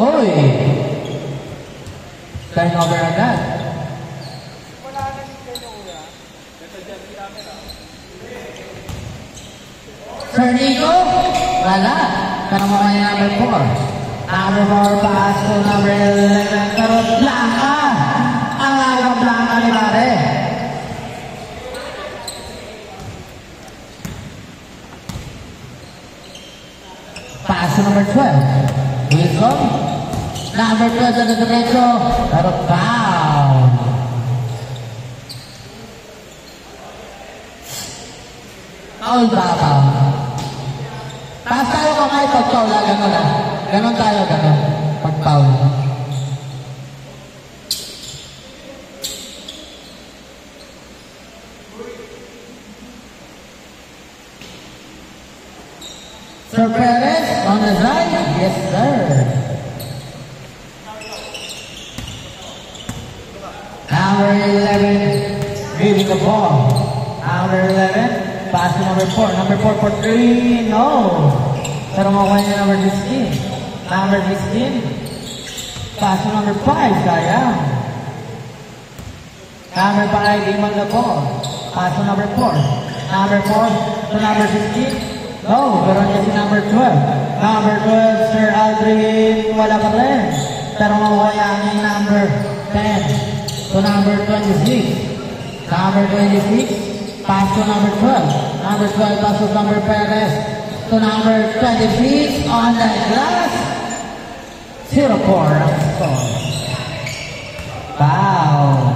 Uy! Turnover agad. Sir Nico? Wala. Pero mo kaya number 4. Number 4 pass to number 11. Pero Blanca. Ang agang Blanca ni Mare. Pass to number 12. Wilson. Number 12 sa derecho. Pero foul. Foul ba foul? Taas tayo kamay pag foul. Ganon na. Ganon tayo, ganon. Pag foul. Sir Perez on the side. Yes, sir. Number 11, giving the ball. Number 11, pass to number 4. Number 4 for 3, no. Pero makuha niya number 16. Number 16, pass to number 5, sayang. Number 5, give on the ball. Pass to number 4. Number 4 to number 16, no. Pero niya si number 12. Number 12, Sir Aldrin, wala pa rin. Pero makuha niya number 10. To number 26. Number 26, pass to number 12. Number 12, pass to number Perez. To number 26, on the glass. 0-4 ang score. Wow.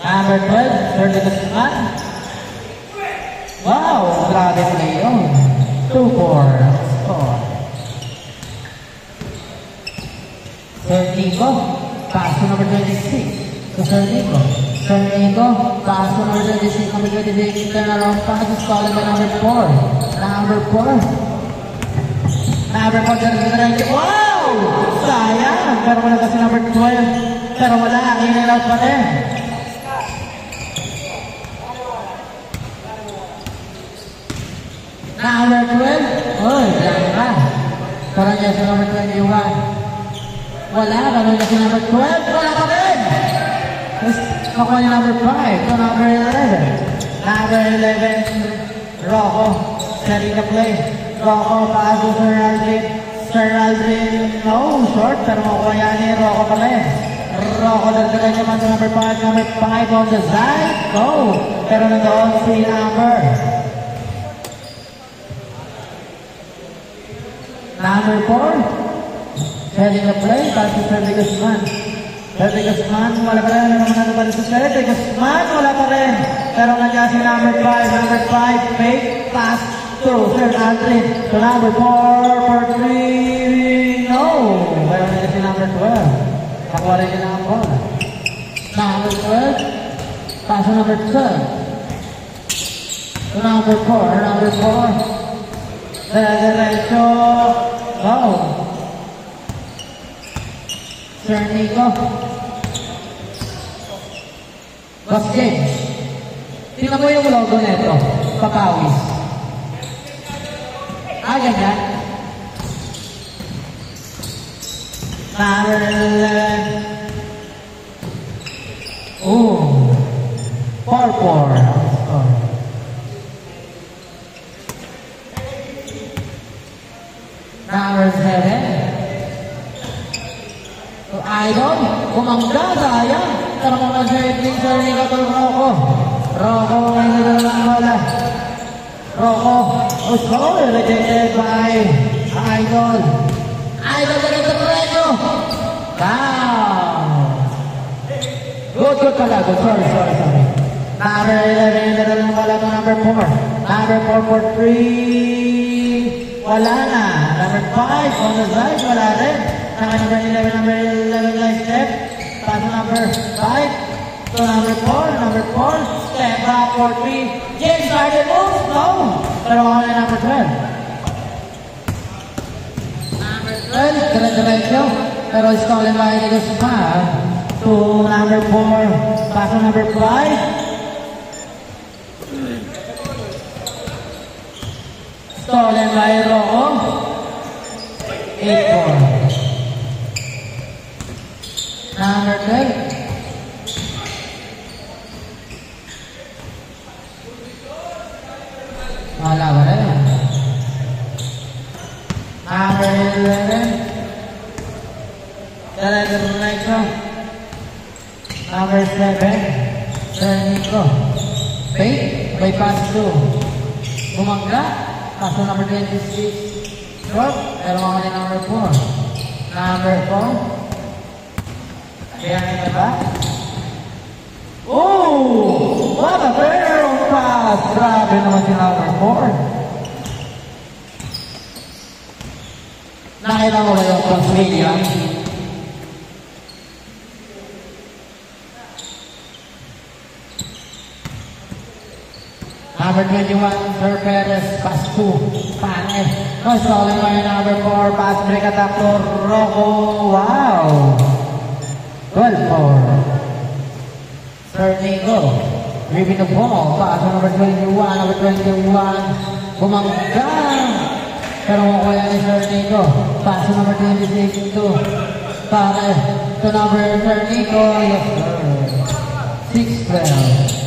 Number 12, Sir Nicolas. Wow, grabe na yun. 2-4 score. Sir Nico, pass to number 26. So Sir Nico. Sir Nico, pass to number 26. Number 26, turn around pass is called by number 4. Number 4. Number 4, diretso. Wow! Sayang! Pero wala kasi number 12. Pero wala, in-and out pa rin. Number 12, uy, Blanca. Parang niya sa number 21. Wala, parang niya sa number 12, wala pa rin. Nakuha niya number 5, to number 11. Number 11, Rocco, setting the play. Rocco, pass to Sir Aldrin. Sir Aldrin, no, short, pero makuha niya ni Rocco pa rin. Rocco, dagdagan naman sa number 5, number 5 on the side, go. Pero nandoon si Amber. Number 4, setting the play, pass to Freddy Guzman. Freddy Guzman, wala pa rin. Ano ba sa Freddy Guzman, wala pa rin. Pero nandiyan si number 5. Number 5, fake pass to Sir Aldrin. To number 4 for 3, no. Pero nandiyan si number 12. Nakuha rin niya ang ball. Number 12, pass to number 12. To number 4, number 4. Diretso. Go. Sir Nico. Boss James. Tingnan mo yung logo nito. Papawis. Ganyan. Number 11. Oh. 4-4. Number 7. So, Idol, kumangga, sayang. Pero mga serving, Sir Nico to Rocco. Rocco, may nila lang wala. Rocco, oh, rejected by Idol. Idol, ganit sa preso. Wow. Good pala. Good. Sorry. Number 11, nila lang wala to number 4. Number 4 for 3. Wala na. Number 5 on the side, wala rin. Number 11 line step. Pass to number 5. To number 4. Number 4. Step back for 3. James Harden moves. No. Pero wala na number 12. Number 12. Diretso. Pero is calling by Nicolas Guzman. to number 4. Pass to number 5. Stolen by Rocco. 8-4. Number 12. Wala ba rin? Number 11. Talaga Nico. Number 7. Sir Nico. Fake. By pass 2. Bumangga. Pass to number 26. Drop. Pero mamali number 4. Number 4. Ayan ito ba? Oh! What a barrel pass! Grabe naman si number 4. Nakita mo ba yung pass William? Number 21, Sir Perez, pass 2, Panes. Oh, stolen by number 4, pass break attack to Rocco. Wow! 12-4. Sir Nico, ripping the ball, pass to number 21, bumangga. Pero makuha ni Sir Nico, pass to number 26 to Panes. To number Sir Nico, yes sir. 6-12.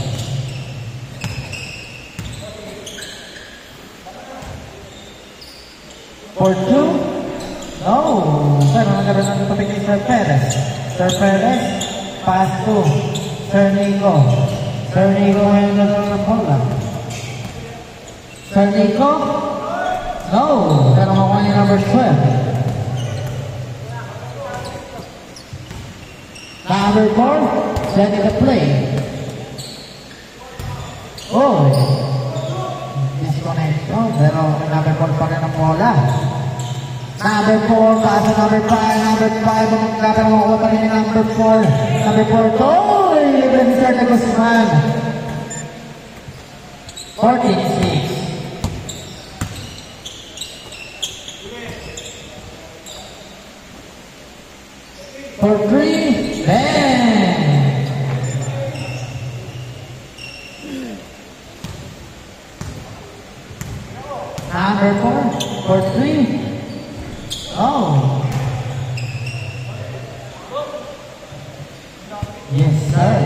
For 2? No. Pero nagkaroon ng topic ni Sir Perez. Sir Perez, pass 2. Sir Nico. Sir Nico ngayon nagkaroon ng bola. Sir Nico? No. Pero makuha niya number 12. Number 4, setting the play. Oh. Disconnection. Pero number 4 pa rin ang bola. Number 4, pass to number 5, bumangga pero makuha pa rin yung number 4. Number 4, oh! Libre si Sir de Guzman. 14-6. For 3, Ben! Number 4, for 3. Oh. Yes, sir.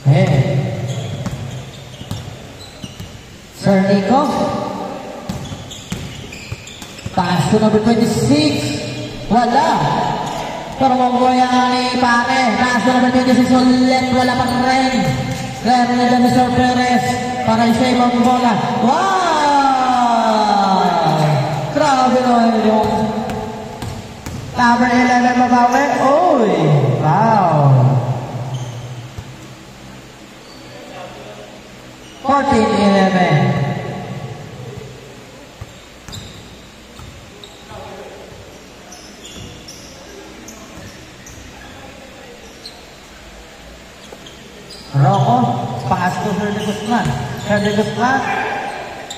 Hey. Sir Nico. Pass to number 26. Wala. Pero mabuhay ni Pare. Pass to number 26 ulit. Wala pa rin. Kaya na dyan ni Sir Perez. Para i-save ang bola. Wow! Grabe naman yung number 11 mabawi. Uy! Wow! 14-11. Rocco, pass to Sir de Guzman. Sir de Guzman.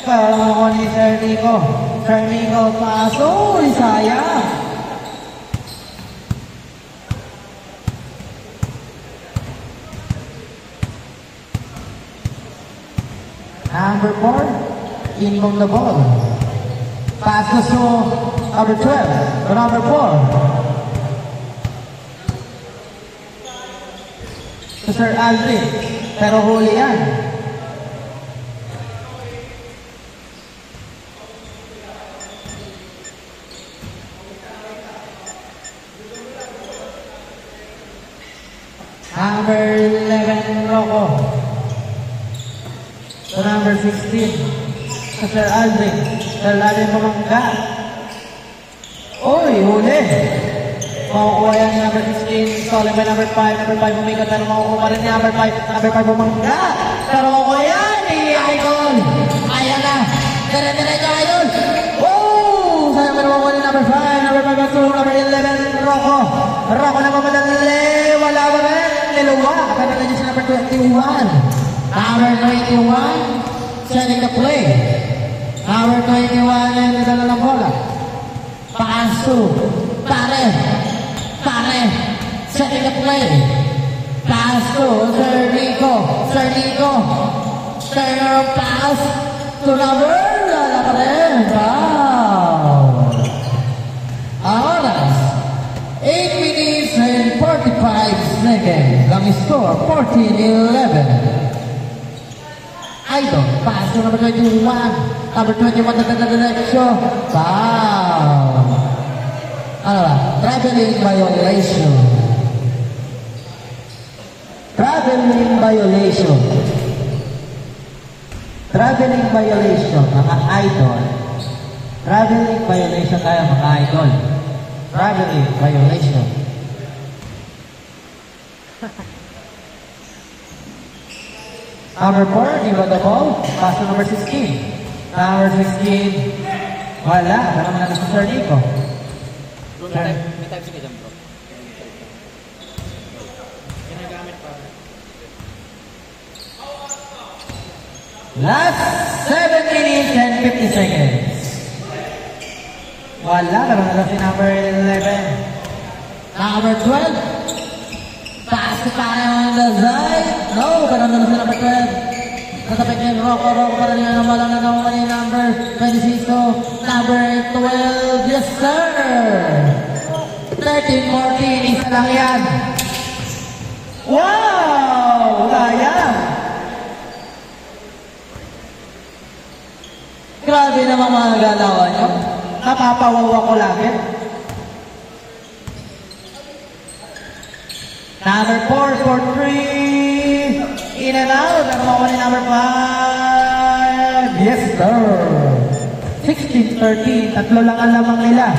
Pero ni Sir Nico. Sir Nico, pass. Uy, sayang. Number 4, inbound the ball. Pass to number 12, to number 4. To Sir Aldrin, pero huli yan. Number 11, Rocco. To number 16, to Sir Aldrin. Sir Aldrin bumangga. Uy, huli. Makukuha yan ni number 16, stolen by number 5. Number 5 bumigat, pero makukuha pa rin ni number 5. Number 5 bumangga. Pero makukuha yan ni Icon. Ayan na. Dire-diretso Icon. Oh! Sayang pero makukuha ni number 5. Number 5 at 2. Number 11, Rocco. Rocco na mamadali. Wala ba rin? Niluwa. Pero na dyan si number 21. Number 21, setting the play. Number 21, yan nadala ng bola. Pass to Pare. Pare, setting the play. Pass to Sir Nico. Sir Nico. Turn pass to number. Wala pa rin. Foul. Oras. 8 minutes and 45 seconds. Lang score, 14-11. Idol, pass to number 21. Number 21 na diretso. Foul. Ano ba? Traveling violation. Traveling violation. Traveling violation, mga idol. Traveling violation tayo, mga idol. Traveling violation. Number 4, give the ball. Pass to number 16. Number 16. Wala. Parang naman sa Sir Nico. May type si Kajam, bro. Ginagamit pa. Last 7 minutes and 50 seconds. Wala. Parang naman si number 11. Number 12. Pass to tayo on the side. No, parang naman si number 12. Natapit niya Rocco para niya na wala na naman ni number 26. Number 12. Yes, sir. 13-14. Isa lang yan. Wow! Sayang. Grabe naman mga galawan nyo. Napapawawa ko lagi. Number 4 for 3. In and out. Ang mga ni number 5. Yes, sir. 16-13. Tatlo lang ang lamang nila.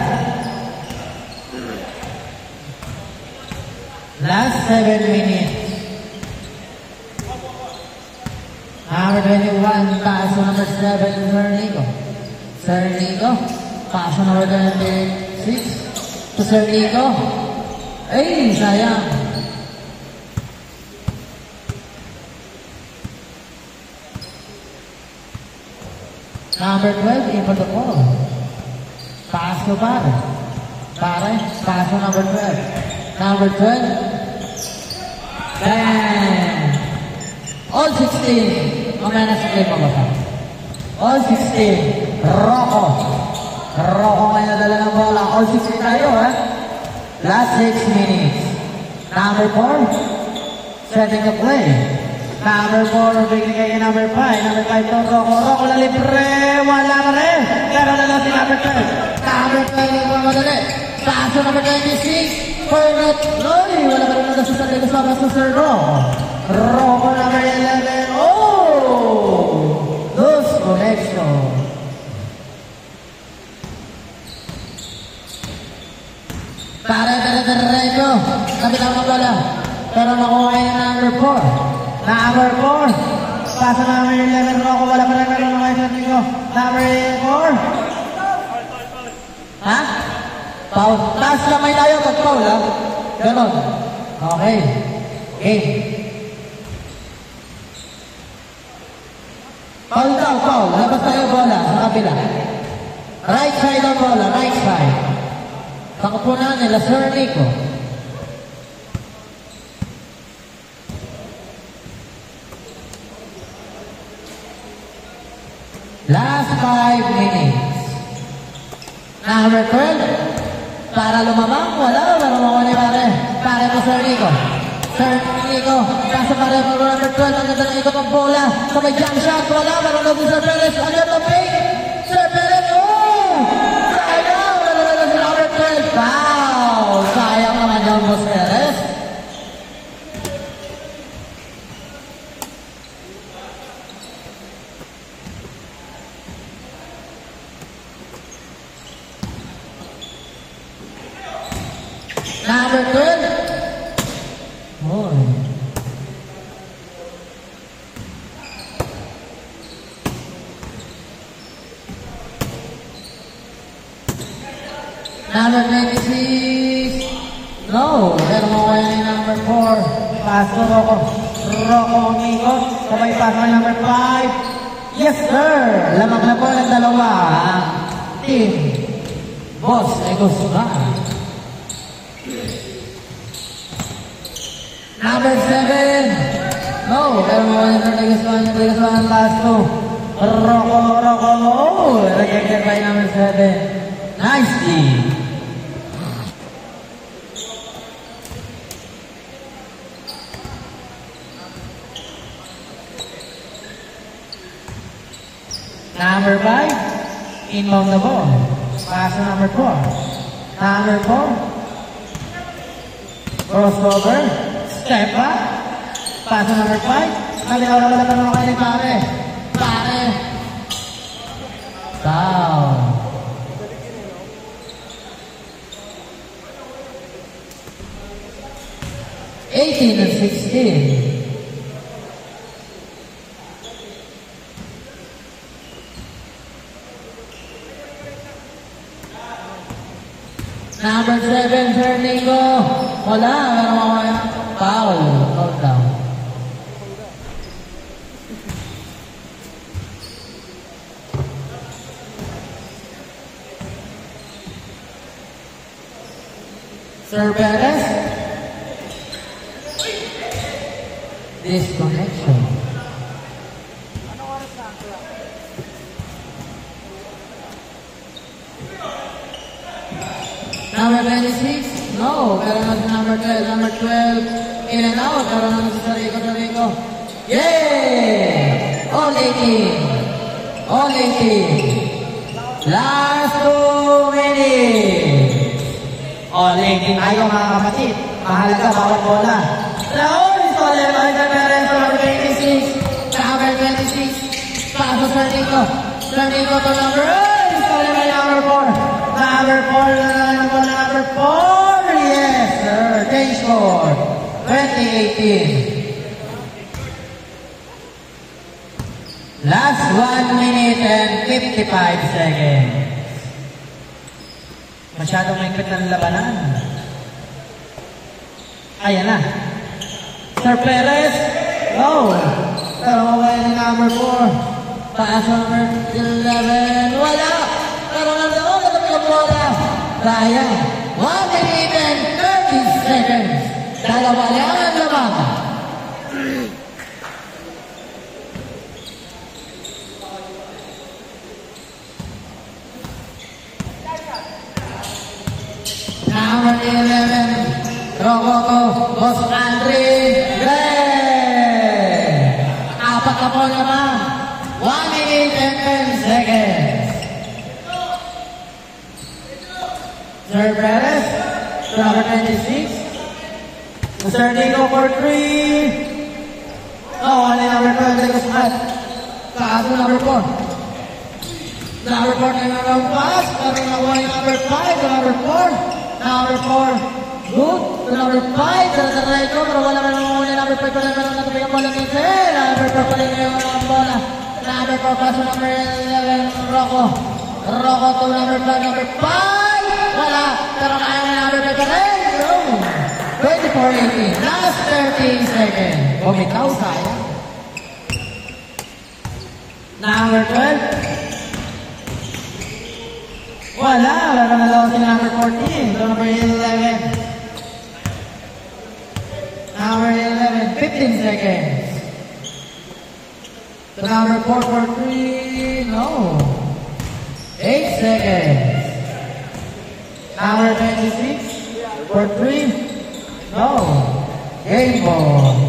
Last 7 minutes. Number 21. Pass to number 7. Sir Nico. Sir Nico. Pass to number 26. To Sir Nico. Ay, sayang. Number 12, in for the ball. Pass to Pare. Pare, pass to number 12. Number 12. Bang! All 16. Mamaya na sa play pa ba? All 16. Rocco. Rocco ngayon na dala ng bola. All 16 tayo, ha? Last 6 minutes. Number 4. Setting the play. Number 4, bigay kay number 5. Number 5 to Rocco. Rocco na libre. Wala ka rin. Pero na lang si number 12. Number 12 na madali. Pass to number 26. Fernet. Loy. Wala ka rin na sa sarili kasama sa Sir Rocco. Rocco number 11. Oh! Loose connection. Pare, dire-diretso. Kapitaw ng bola. Pero nakuha yung number 4. Number 4. Pasa number 11. Rocco, wala pa rin meron ng Sir Nico. Number 4. Ha? Foul. Taas kamay tayo pag foul, ha? Ganon. Okay. Okay. Foul daw, foul. Labas tayo bola sa kabila. Right side ang bola, right side. Pakapunan nila, Sir Nico. Last 5 minutes. Number 12. Para lumamang, wala. Para makuha ni Pare. Pare po Sir Nico. Sir Nico. Kaso Pare po number 12. Ang ganda ng ikot ang bola. Sa may jump shot. Wala. Para na po Sir Perez. Under the fake. Sir Perez. Oh! Sayang. Wala na si number 12. Wow! Sayang naman yung Boss Perez. Number 12. Oh. Number 26. No. Pero mawala yung number 4. Pass to Rocco. Rocco Nico. Sabay pass ng number 5. Yes, sir. Lamang na po ng dalawa. Team Boss Negosyo. Number 7. No, pero mawala na Tegaswan, last two. Rocco, rejected by number 7. Nicely. Number 5, inbound the ball. Pass to number 4. Number 4, crossover, step back. Pass to number 5. Wala pa naman kayo pare. Foul. 18-16. Number 7, Fernando. Wala, pero mamaya. Foul. Foul down. Sir Perez. Disconnection. Number 26, no, pero na si number 12, in and out, pero na si Sarico. Yay! All 18. Last 2 minutes. All 18 tayo mga kapatid. Mahalaga bawat bola. Raul is calling by the parents number 26. Number 26. Paso Sarico to number 8. Is calling by number 4. Number 4, yes sir, change score, 2018. Last 1 minute and 55 seconds. Masyadong maigpit ng labanan. Ayan na. Sir Perez, go. Pero mawala ni number 4. Pass number 11, wala. Pero nandoon na tabi ang bola. Sayang. 1 minute and 30 seconds. Dalawa lang ang laban. Number 11, Rococo, Boss Andre, red. Apat na po naman. 1 minute and 10 seconds. Sir Perez, number 26. Mr. Nico for 3. Oh, only number 12, Tegaswan. Kaso number 4. Number 4 na yung pass. Pero nakuha yung number 5 to number 4. Number 4, good. To number 5, tara ito. Pero wala ka naman muna number 5 pa lang. Pero natapig ang bola ng number 4 pa lang yung bola. Number 4 pass to number 11, Rocco to number 5, number 5. Wala, pero kaya na number 5 pa rin. 24-18, last 13 seconds. Bumitaw, sayang. Number 12. Wala na lang si number 14. So number 11. Number 11, 15 seconds. So number 4 for 3, no. 8 seconds. Number 26 for 3, no. Game ball.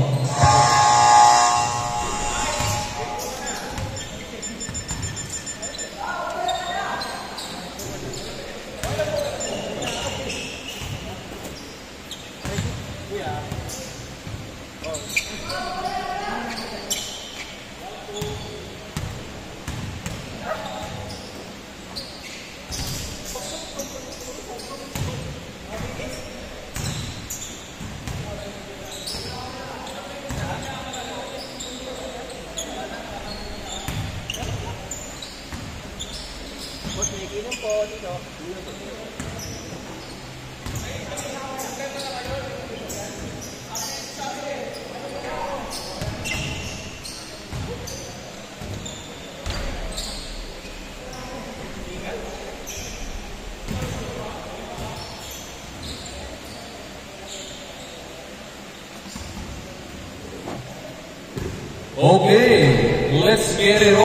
Okay, let's get it on.